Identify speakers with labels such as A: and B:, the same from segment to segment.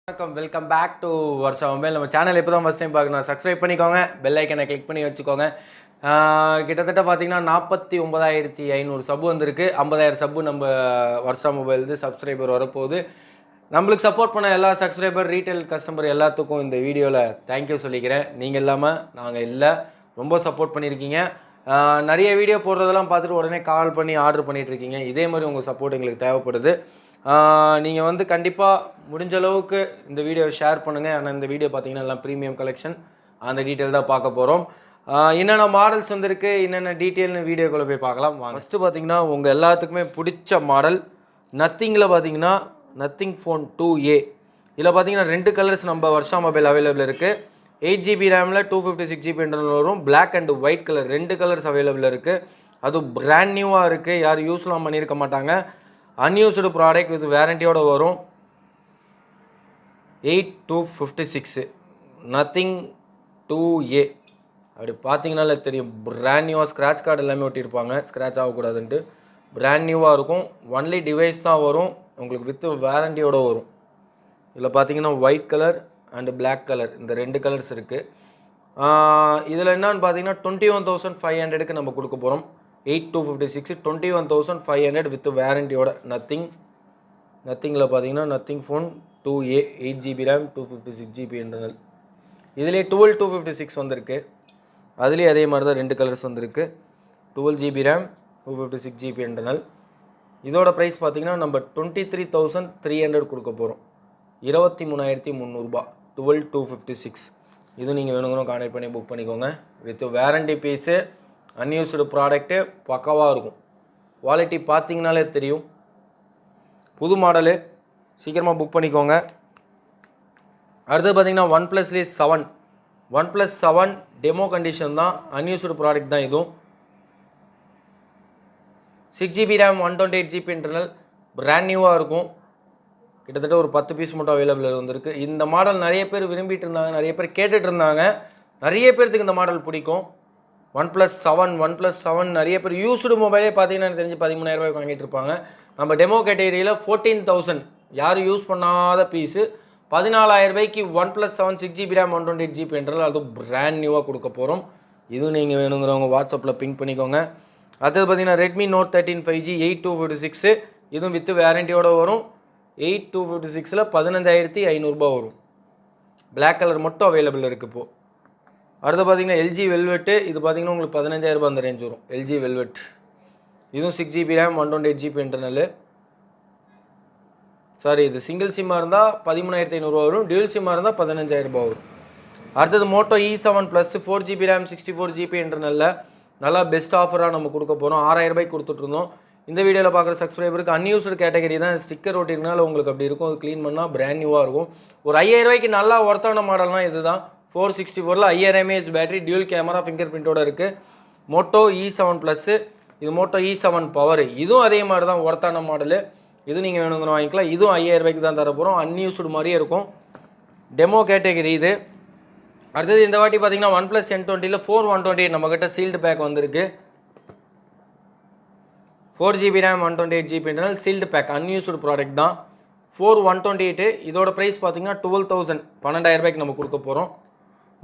A: வணக்கம், welcome back to வருஷம் mobile. நம்ம சேனல் இப்போ தான் ஃபஸ்ட் டைம் பார்க்கணும், சப்ஸ்கிரைப் பண்ணிக்கோங்க, பெல் ஐக்கனை கிளிக் பண்ணி வச்சுக்கோங்க. கிட்டத்தட்ட பார்த்தீங்கன்னா 49,500 சப்பு வந்திருக்கு. 50,000 சப்பு நம்ம வருஷம் மொபைல் சப்ஸ்கிரைபர் வரப்போகுது. நம்மளுக்கு சப்போர்ட் பண்ண எல்லா சப்ஸ்கிரைபர், ரீட்டைல் கஸ்டமர் எல்லாத்துக்கும் இந்த வீடியோவில் தேங்க்யூ சொல்லிக்கிறேன். நீங்கள் இல்லாமல் நாங்கள் இல்லை, ரொம்ப சப்போர்ட் பண்ணியிருக்கீங்க. நிறைய வீடியோ போடுறதெல்லாம் பார்த்துட்டு உடனே கால் பண்ணி ஆர்டர் பண்ணிகிட்ருக்கீங்க. இதே மாதிரி உங்கள் சப்போர்ட் எங்களுக்கு தேவைப்படுது. நீங்கள் கண்டிப்பாக முடிஞ்ச அளவுக்கு இந்த வீடியோவை ஷேர் பண்ணுங்கள். ஆனால் இந்த வீடியோ பார்த்தீங்கன்னா எல்லாம் ப்ரீமியம் கலெக்ஷன், அந்த டீட்டெயில் தான் பார்க்க போகிறோம். என்னென்ன மாடல்ஸ் வந்திருக்கு, என்னென்ன டீட்டெயில்னு வீடியோக்குள்ளே போய் பார்க்கலாம். ஃபஸ்ட்டு பார்த்தீங்கன்னா உங்கள் எல்லாத்துக்குமே பிடிச்ச மாடல் நத்திங்கில் பார்த்தீங்கன்னா நத்திங் ஃபோன் 2A. இதில் பார்த்தீங்கன்னா 2 கலர்ஸ் நம்ம வருஷா மொபைல் அவைலபிள் இருக்குது. 8GB ரேமில் 256GB இன்டர்னல் வரும். Black and white colour 2 colours available இருக்குது. அதுவும் பிராண்ட் நியூவாக இருக்குது, யாரும் யூஸ்லாம் பண்ணியிருக்க மாட்டாங்க. அன்யூஸ்டு ப்ராடக்ட் வித் வேரண்டியோட வரும். 8256 நத்திங் 2A. அப்படி பார்த்தீங்கன்னாலே தெரியும், பிராண்ட் நியூவாக ஸ்க்ராட்ச் கார்டு எல்லாமே ஒட்டியிருப்பாங்க, ஸ்க்ராட்ச் ஆகக்கூடாதுன்ட்டு. பிராண்ட் நியூவாக இருக்கும். ஒன்லி டிவைஸ் தான் வரும், உங்களுக்கு வித் வேரண்டியோட வரும். இதில் பார்த்தீங்கன்னா white colour and black colour, இந்த 2 கலர்ஸ் இருக்குது. இதில் என்னன்னு பார்த்தீங்கன்னா 21,500க்கு நம்ம கொடுக்க போகிறோம். 8256 21,500 வித் வேரண்டியோட நத்திங்கில் பார்த்தீங்கன்னா nothing phone 2A 8GB RAM 256GB internal. இதிலே 256 வந்திருக்கு. அதுலேயே அதே மாதிரி தான் 2 கலர்ஸ் வந்திருக்கு. 12GB RAM 256GB internal. இதோட ப்ரைஸ் பார்த்தீங்கன்னா நம்ம 23,300 கொடுக்க போகிறோம். 23,300 ரூபாய். 12256. இது நீங்கள் வேணுங்கிறோம் கான்டெக்ட் பண்ணி புக் பண்ணிக்கோங்க. With warranty piece, unused product பக்காவாக இருக்கும். குவாலிட்டி பார்த்தீங்கனாலே தெரியும். புது மாடலு, சீக்கிரமாக புக் பண்ணிக்கோங்க. அடுத்து பார்த்தீங்கன்னா ஒன் ப்ளஸ் 7 டெமோ கண்டிஷன் தான், அன்யூஸ்டு ப்ராடக்ட் தான். இதுவும் 6GB RAM 128GB internal, brand நியூவாக இருக்கும். கிட்டத்தட்ட ஒரு 10 பீஸ் மட்டும் அவைலபிள் வந்திருக்கு. இந்த மாடல் நிறைய பேர் விரும்பிட்டு இருந்தாங்க, நிறைய பேர் கேட்டுட்டு இருந்தாங்க. நிறைய பேர்த்துக்கு இந்த மாடல் பிடிக்கும். ஒன் ப்ளஸ் செவன் நிறைய பேர் யூஸ்டு மொபைலே பார்த்தீங்கன்னா எனக்கு தெரிஞ்சு 13,000 ரூபாய்க்கு வாங்கிட்டு இருப்பாங்க. நம்ம டெமோ கேட்டகரியில் 14,000 யாரும் யூஸ் பண்ணாத பீஸு 14,000 ரூபாய்க்கு one plus 7 6GB RAM 128GB internal, அதுவும் பிராண்ட் நியூவாக கொடுக்க போகிறோம். இதுவும் நீங்கள் வேணுங்கிறவங்க வாட்ஸ்அப்பில் பிங்க் பண்ணிக்கோங்க. அடுத்தது பார்த்தீங்கன்னா ரெட்மி நோட் 13 5G 8256. இதுவும் வித் வேரண்டியோட வரும். 8256ல் 15,500 ரூபாய் வரும். பிளாக் கலர் மட்டும் அவைலபிள் இருக்குது இப்போது. அடுத்து பார்த்தீங்கன்னா எல்ஜி வெல்வெட்டு. இது பார்த்தீங்கன்னா உங்களுக்கு 15,000 ரூபாய் அந்த ரேஞ்ச் வரும். LG velvet. இதுவும் 6GB RAM 128GB internal. Sorry, இது சிங்கிள் சிம்மாக இருந்தால் 13,500 ரூபா வரும். டியூல் சிம்மாக இருந்தால் 15,000 ரூபாய் வரும். அடுத்தது Moto E7 plus 4GB RAM 64GB இன்டர்னலில் நல்லா பெஸ்ட் ஆஃபராக நம்ம கொடுக்க போகிறோம். 6,000 ரூபாய்க்கு கொடுத்துட்ருந்தோம். இந்த வீடியோவில் பார்க்குற சப்ஸ்கிரைபருக்கு அன்யூஸ்டு கேட்டகரி தான். ஸ்டிக்கர் ஓட்டிருக்கனால உங்களுக்கு அப்படி இருக்கும். அது க்ளீன் பண்ணால் பிராண்ட் நியூவாக இருக்கும். ஒரு 5,000 ரூபாய்க்கு நல்லா ஒர்த்தான மாடல்னால் இது தான். 464ல் 5000 mAh battery, dual camera, finger பிரிண்டோட இருக்குது. Moto E7 plus. இது மோட்டோ E7 பவர். இதுவும் அதே மாதிரி தான் ஒர்த்தான மாடலு. இது நீங்கள் வேணுங்கிற வாங்கிக்கலாம். இதுவும் 5,000 ரூபாய்க்கு தான் தர போகிறோம். அன்யூஸ்டு மாதிரியே இருக்கும். டெமோ கேட்டகரி இது. அடுத்தது இந்த வாட்டி பார்த்தீங்கன்னா ஒன் ப்ளஸ் N20ல் 4/128 நம்மக்கிட்ட சீல்டு பேக் வந்திருக்கு. 4GB RAM 128GB internal sealed back, unused product தான். 4/128. இதோட ப்ரைஸ் பார்த்தீங்கன்னா 12,000 12,000 ரூபாய்க்கு நம்ம கொடுக்க போகிறோம்.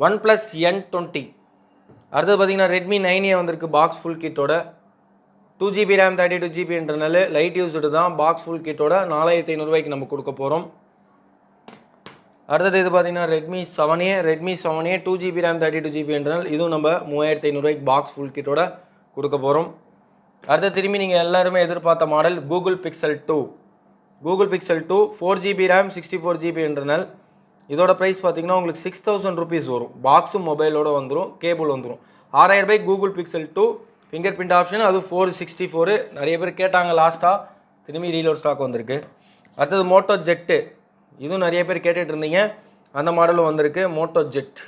A: One plus N20. அடுத்தது பார்த்தீங்கன்னா ரெட்மி 9A வந்திருக்கு பாக்ஸ் ஃபுல் கிட்டோட. 2GB RAM 32GB internal, light used தான். பாக்ஸ் ஃபுல் கிட்டோட 4,500 ரூபாய்க்கு நம்ம கொடுக்க போகிறோம். அடுத்தது இது பார்த்தீங்கன்னா Redmi 7A 2GB RAM 32GB internal. இதுவும் நம்ம 3,500 ரூபாய்க்கு பாக்ஸ் ஃபுல் கிட்டோட கொடுக்க போகிறோம். அடுத்து திரும்பி நீங்கள் எல்லாருமே எதிர்பார்த்த model Google pixel 2 4GB RAM 64GB internal. இதோட ப்ரைஸ் பார்த்தீங்கன்னா உங்களுக்கு 6,000 ருபீஸ் வரும். பாக்ஸும் மொபைலோடு வந்துடும், கேபிள் வந்துடும். 6,000 ரூபாய்க்கு Google pixel 2 finger print option. அது 464. நிறைய பேர் கேட்டாங்க லாஸ்ட்டாக, திரும்பி ரீலோட் ஸ்டாக் வந்திருக்கு. அடுத்தது மோட்டோ ஜெட்டு. இதுவும் நிறைய பேர் கேட்டுட்டு இருந்தீங்க, அந்த மாடலும் வந்திருக்கு. மோட்டோ ஜெட்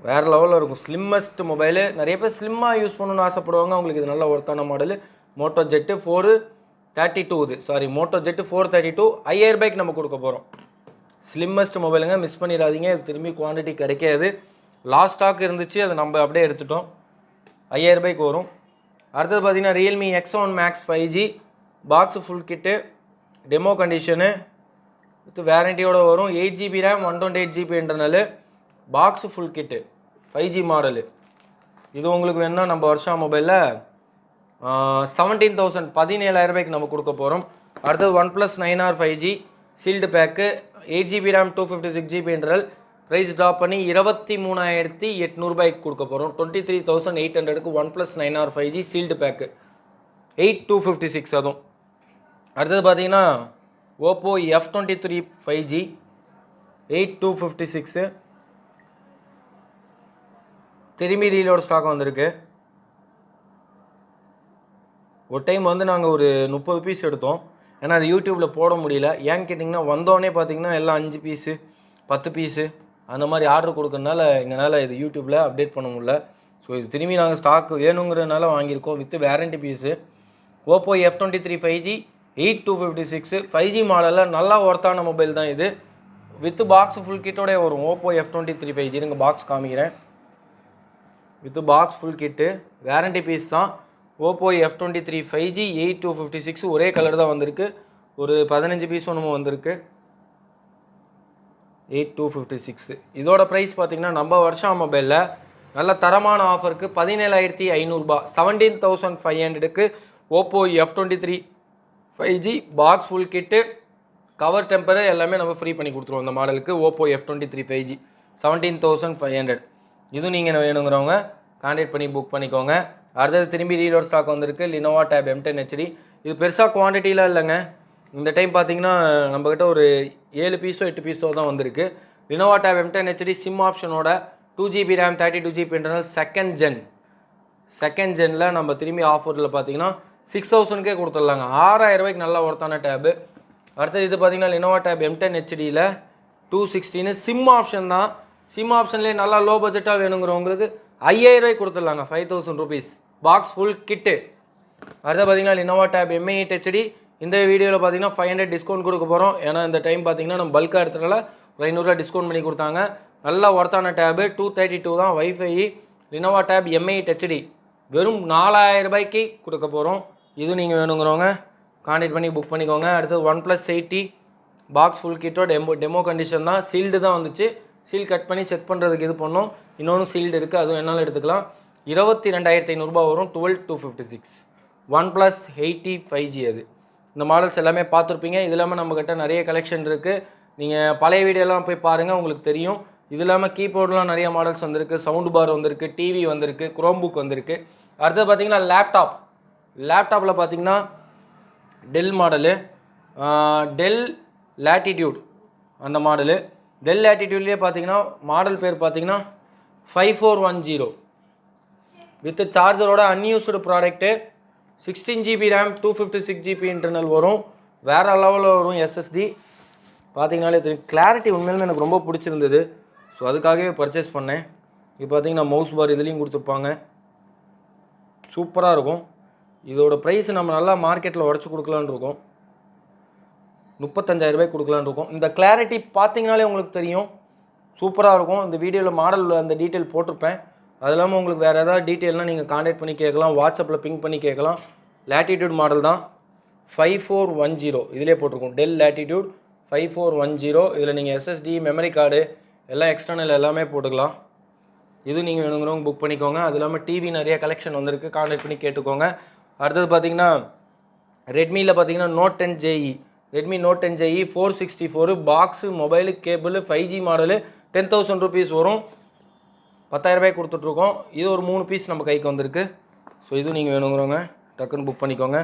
A: வேறு லெவலில் இருக்கும். Slimmest mobile. நிறைய பேர் ஸ்லிம்மாக யூஸ் பண்ணணும்னு ஆசைப்படுவாங்க, அவங்களுக்கு இது நல்ல ஒர்த்தான மாடலு. Moto jet 432. இது சாரி, மோட்டோ ஜெட்டு 432 5,000 ரூபாய்க்கு நம்ம கொடுக்க போகிறோம். ஸ்லிம்மஸ்ட் மொபைலுங்க, மிஸ் பண்ணிடாதீங்க. இது திரும்பி குவான்டிட்டி கிடைக்காது. லாஸ்ட் ஸ்டாக் இருந்துச்சு, அதை நம்ம அப்படியே எடுத்துட்டோம். 5,000 ரூபாய்க்கு வரும். அடுத்தது பார்த்தீங்கன்னா Realme X1 Max 5G box full kit, demo condition, with வேரண்டியோட வரும். 8GB RAM 128GB internal, box full kit, 5G model. இது உங்களுக்கு வேணும்னா நம்ம வருஷா மொபைலில் 17,000 17,000 நம்ம கொடுக்க போகிறோம். அடுத்தது OnePlus 9R 5G sealed pack, 8GB RAM 256GB internal, price drop பண்ணி 23,800 கொடுக்க போகிறோம். 23,800க்கு OnePlus 9R 5G sealed pack 8256. அதுவும் அடுத்தது பார்த்தீங்கன்னா ஓப்போ F23 5G 8256 திரும்பி ரீலோட ஸ்டாக் வந்திருக்கு. ஒரு டைம் வந்து நாங்கள் ஒரு 30 பீஸ் எடுத்தோம். ஏன்னா அது யூடியூப்பில் போட முடியல. ஏன்னு கேட்டிங்கன்னா வந்தோடனே பார்த்தீங்கன்னா எல்லாம் 5 பீஸு 10 பீஸு அந்த மாதிரி ஆர்டர் கொடுக்கறனால எங்களால் இது யூடியூப்பில் அப்டேட் பண்ண முடியல. ஸோ இது திரும்பி நாங்கள் ஸ்டாக் வேணுங்கிறதுனால வாங்கியிருக்கோம் with warranty piece. Oppo F23 5G 8256 5G மாடலில் நல்லா ஒர்த்தான மொபைல் தான் இது. வித் பாக்ஸ் ஃபுல் கிட்டோடய வரும். ஓப்போ F23 5G இருங்க பாக்ஸ் காமிக்கிறேன். With box full kit warranty piece தான். ஓப்போ F23 5G 8256 ஒரே கலர் தான் வந்திருக்கு. ஒரு 15 பீஸ் ஒன்றுமோ வந்திருக்கு. 8256 இதோட ப்ரைஸ் பார்த்தீங்கன்னா நம்ம வருஷா மொபைலில் நல்ல தரமான ஆஃபருக்கு 17,500 17,500க்கு Oppo F23 5G box full kit cover temper எல்லாமே நம்ம ஃப்ரீ பண்ணி கொடுத்துருவோம். இந்த மாடலுக்கு ஓப்போ F23 5G 17,500. இது நீங்கள் வேணுங்கிறவங்க கான்டாக்ட் பண்ணி புக் பண்ணிக்கோங்க. அடுத்தது திரும்பி ரீலோட் ஸ்டாக் வந்திருக்கு. Lenovo tab M10 HD. இது பெருசாக குவான்டிட்டிலாம் இல்லைங்க. இந்த டைம் பார்த்தீங்கன்னா நம்மக்கிட்ட ஒரு 7 பீஸோ 8 பீஸோ தான் வந்திருக்கு. Lenovo tab M10 HD SIM ஆப்ஷனோட 2GB RAM 32GB internal second ஜெனில் நம்ம திரும்பி ஆஃபரில் பார்த்தீங்கன்னா 6,000க்கே கொடுத்துடலாங்க. 6,000 நல்லா ஒர்த்தான டேபு. அடுத்தது இது பார்த்தீங்கன்னா லினோவா டேப் M10 HDயில் 216 சிம் ஆப்ஷன் தான். சிம் ஆப்ஷன்லேயே நல்லா லோ பட்ஜெட்டாக வேணுங்கிறவங்களுக்கு 5,000 கொடுத்துடலாங்க. 5,000 rupees பாக்ஸ் ஃபுல் கிட்டு. அடுத்து பார்த்தீங்கன்னா லினோவா டேப் M8 HD. இந்த வீடியோவில் பார்த்தீங்கன்னா 500 டிஸ்கவுண்ட் கொடுக்க போகிறோம். ஏன்னா இந்த டைம் பார்த்தீங்கன்னா நம்ம பல்காக எடுத்தனால ஒரு 500 டிஸ்கவுண்ட் பண்ணி கொடுத்தாங்க. நல்லா ஒர்த்தான டேபு 232 தான் wifi. Lenovo tape M8 HD வெறும் 4,000 கொடுக்க போகிறோம். இது நீங்கள் வேணுங்கிறவங்க கான்டாக்ட் பண்ணி புக் பண்ணிக்கோங்க. அடுத்து OnePlus 8T பாக்ஸ் ஃபுல் கிட்டோட டெமோ கண்டிஷன் தான். சீல்டு தான் வந்துச்சு. சீல் கட் பண்ணி செக் பண்ணுறதுக்கு இது பண்ணோம். இன்னொன்று சீல்டு இருக்குது, அதுவும் என்னால் எடுத்துக்கலாம். 22,500 வரும். 12,256 OnePlus 8T 5G. அது இந்த மாடல்ஸ் எல்லாமே பார்த்துருப்பீங்க. இது இல்லாமல் நம்மக்கிட்ட நிறைய கலெக்ஷன் இருக்குது. நீங்கள் பழைய வீடியோலாம் போய் பாருங்கள், உங்களுக்கு தெரியும். இது இல்லாமல் கீபோர்டெலாம் நிறைய மாடல்ஸ் வந்திருக்கு. சவுண்டு பார் வந்திருக்கு, டிவி வந்திருக்கு, குரோம் புக் வந்திருக்கு. அடுத்து பார்த்தீங்கன்னா லேப்டாப்பில் பார்த்தீங்கன்னா டெல் மாடலு, டெல் லேட்டிடியூட் அந்த மாடலு. டெல் லேட்டிடியூட்லேயே பார்த்தீங்கன்னா மாடல் பேர் பார்த்தீங்கன்னா 5410 வித் சார்ஜரோட unused product. 16GB RAM 256GB internal வரும். வேறு லெவலில் வரும் SSD. பார்த்தீங்கன்னாலே தெரியும். கிளாரிட்டி உண்மையிலுமே எனக்கு ரொம்ப பிடிச்சிருந்தது. ஸோ அதுக்காகவே பர்ச்சேஸ் பண்ணேன். இப்போ பார்த்தீங்கன்னா மவுஸ் பார் இதுலேயும் கொடுத்துருப்பாங்க. சூப்பராக இருக்கும். இதோட ப்ரைஸ் நம்ம நல்லா மார்க்கெட்டில் உடச்சி கொடுக்கலான்னு இருக்கோம். 35,000 கொடுக்கலான்னு இருக்கோம். இந்த கிளாரிட்டி பார்த்தீங்கனாலே உங்களுக்கு தெரியும், சூப்பராக இருக்கும். இந்த வீடியோவில் மாடல் அந்த டீட்டெயில் போட்டிருப்பேன். அது இல்லாமல் உங்களுக்கு வேறு ஏதாவது டீட்டெயில்னால் நீங்கள் கான்டாக்ட் பண்ணி கேட்கலாம், வாட்ஸ்அப்பில் பிங் பண்ணி கேட்கலாம். லேட்டிடியூட் மாடல் தான் 5410 இதிலே போட்டிருக்கோம். Dell Latitude 5410. இதில் நீங்கள் SSD மெமரி கார்டு எல்லாம் எக்ஸ்டர்னல் எல்லாமே போட்டுக்கலாம். இது நீங்கள் வேணுங்கிறவங்க புக் பண்ணிக்கோங்க. அது இல்லாமல் டிவி நிறைய கலெக்ஷன் வந்திருக்கு, கான்டாக்ட் பண்ணி கேட்டுக்கோங்க. அடுத்தது பார்த்தீங்கன்னா ரெட்மியில் பார்த்தீங்கன்னா Note 10JE Redmi Note 10JE 464 box mobile cable 5G model 10,000 rupees வரும். 10,000 கொடுத்துட்ருக்கோம். இது ஒரு 3 பீஸ் நம்ம கைக்கு வந்திருக்கு. ஸோ இது நீங்கள் வேணுங்கிறவங்க டக்குன்னு புக் பண்ணிக்கோங்க.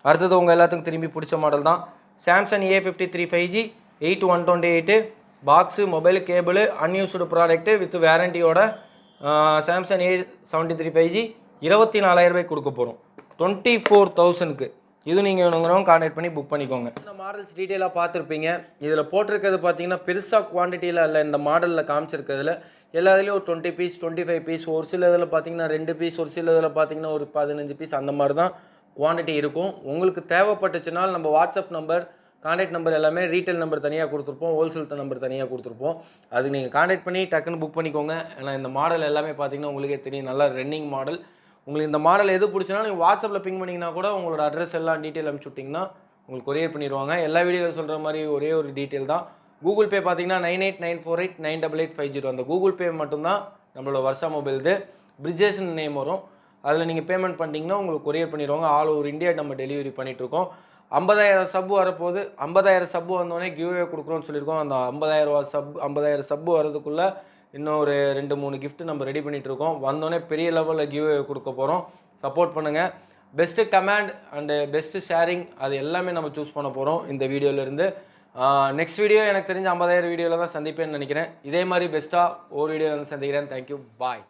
A: அடுத்தது உங்கள் எல்லாத்துக்கும் திரும்பி பிடிச்ச மாடல் தான் Samsung A53 5G 8128 box mobile cable unused product with வேரண்டியோட சாம்சங் A73 5G 24,000 கொடுக்க போகிறோம். 24,000க்கு. இது நீங்கள் வேணுங்கிறவங்க கான்டாக்ட் பண்ணி புக் பண்ணிக்கோங்க. இந்த மாடல்ஸ் டீட்டெயிலாக பார்த்துருப்பீங்க. இதில் போட்டிருக்கிறது பார்த்தீங்கன்னா பெருசாக குவான்டிட்டியில் இல்லை. இந்த மாடலில் காமிச்சிருக்கிறதுல எல்லாத்துலேயும் ஒரு 20 பீஸ் 25 பீஸ், ஒரு சில இதில் பார்த்தீங்கன்னா 2 பீஸ், ஒரு சில இதில் பார்த்தீங்கன்னா ஒரு 15 பீஸ், அந்த மாதிரி தான் குவான்டிட்டி இருக்கும். உங்களுக்கு தேவைப்பட்டுச்சுனால் நம்ம வாட்ஸ்அப் நம்பர், கான்டாக்ட் நம்பர் எல்லாமே ரீட்டைல் நம்பர் தனியாக கொடுத்துருப்போம், ஹோல்சேல் நம்பர் தனியாக கொடுத்துருப்போம். அது நீங்கள் கான்டாக்ட் பண்ணி டக்குன்னு புக் பண்ணிக்கோங்க. ஏன்னா இந்த மாடல் எல்லாமே பார்த்தீங்கன்னா உங்களுக்கே தெரியும், நல்லா ரன்னிங் மாடல். உங்களுக்கு இந்த மாடல் எது பிடிச்சனா நீங்கள் வாட்ஸ்அப்பில் பிங் பண்ணிங்கன்னா கூட உங்களோட அட்ரஸ் எல்லாம் டீட்டெயில் அனுப்பிச்சு விட்டிங்கன்னா உங்களுக்கு கொரியர் பண்ணிடுவாங்க. எல்லா வீடியோவில் சொல்கிற மாதிரி ஒரே ஒரு டீட்டெயில் தான். கூகுள் பே பார்த்தீங்கன்னா 9894898850 அந்த கூகுள் பே மட்டும்தான் நம்மளோட வர்ஷா மொபைல்து. பிரிஜேஷன் நேம் வரும். அதில் நீங்கள் பேமெண்ட் பண்ணிட்டீங்கன்னா உங்களுக்கு கொரியர் பண்ணிடுவாங்க. ஆல் ஓவர் இந்தியா நம்ம டெலிவரி பண்ணிகிட்ருக்கோம். 50,000 சப்பு வரப்போகுது. 50,000 சப்பு வந்தோடனே கிவ்வே கொடுக்குறோன்னு சொல்லியிருக்கோம். அந்த 50,000 சப்பு வரதுக்குள்ளே இன்னும் ஒரு 2-3 கிஃப்ட் நம்ம ரெடி பண்ணிகிட்ருக்கோம். வந்தோடனே பெரிய லெவலில் கிவ்வே கொடுக்க போகிறோம். சப்போர்ட் பண்ணுங்கள். Best comment and best sharing அது எல்லாமே நம்ம சூஸ் பண்ண போகிறோம் இந்த வீடியோலேருந்து. நெக்ஸ்ட் வீடியோ எனக்கு தெரிஞ்ச 50,000 வீடியோவில் தான் சந்திப்பேன்னு நினைக்கிறேன். இதே மாதிரி பெஸ்ட்டாக ஒரு வீடியோ வந்து சந்திக்கிறேன். தேங்க்யூ, பாய்.